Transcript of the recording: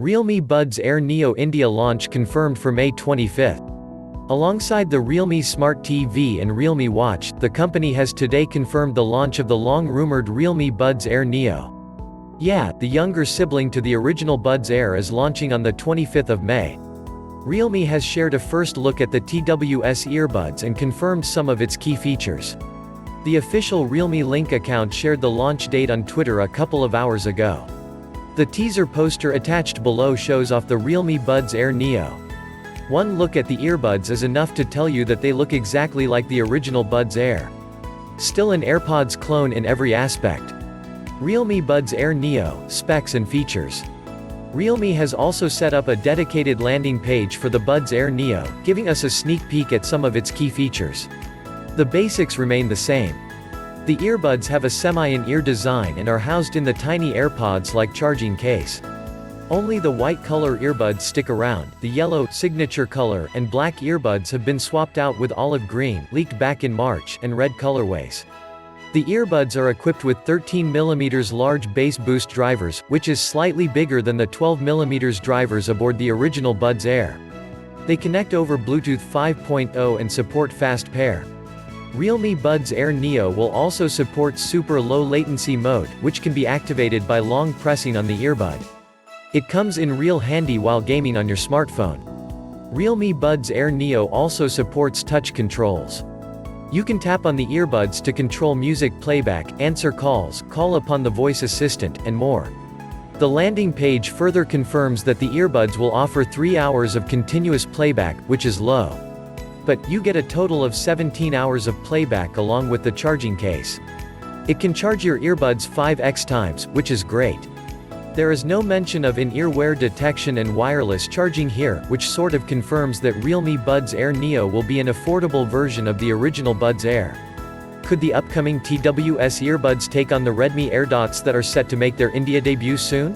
Realme Buds Air Neo India launch confirmed for May 25. Alongside the Realme Smart TV and Realme Watch, the company has today confirmed the launch of the long-rumored Realme Buds Air Neo. Yeah, the younger sibling to the original Buds Air is launching on the 25th of May. Realme has shared a first look at the TWS earbuds and confirmed some of its key features. The official Realme Link account shared the launch date on Twitter a couple of hours ago. The teaser poster attached below shows off the Realme Buds Air Neo. One look at the earbuds is enough to tell you that they look exactly like the original Buds Air. Still an AirPods clone in every aspect. Realme Buds Air Neo, specs and features. Realme has also set up a dedicated landing page for the Buds Air Neo, giving us a sneak peek at some of its key features. The basics remain the same. The earbuds have a semi-in-ear design and are housed in the tiny AirPods-like charging case. Only the white color earbuds stick around. The yellow, signature color, and black earbuds have been swapped out with olive green, leaked back in March, and red colorways. The earbuds are equipped with 13mm large bass boost drivers, which is slightly bigger than the 12mm drivers aboard the original Buds Air. They connect over Bluetooth 5.0 and support fast pair. Realme Buds Air Neo will also support super low latency mode, which can be activated by long pressing on the earbud. It comes in real handy while gaming on your smartphone. Realme Buds Air Neo also supports touch controls. You can tap on the earbuds to control music playback, answer calls, call upon the voice assistant, and more. The landing page further confirms that the earbuds will offer 3 hours of continuous playback, which is low. But you get a total of 17 hours of playback along with the charging case. It can charge your earbuds 5x times, which is great. There is no mention of in-ear wear detection and wireless charging here, which sort of confirms that Realme Buds Air Neo will be an affordable version of the original Buds Air. Could the upcoming TWS earbuds take on the Redmi AirDots that are set to make their India debut soon?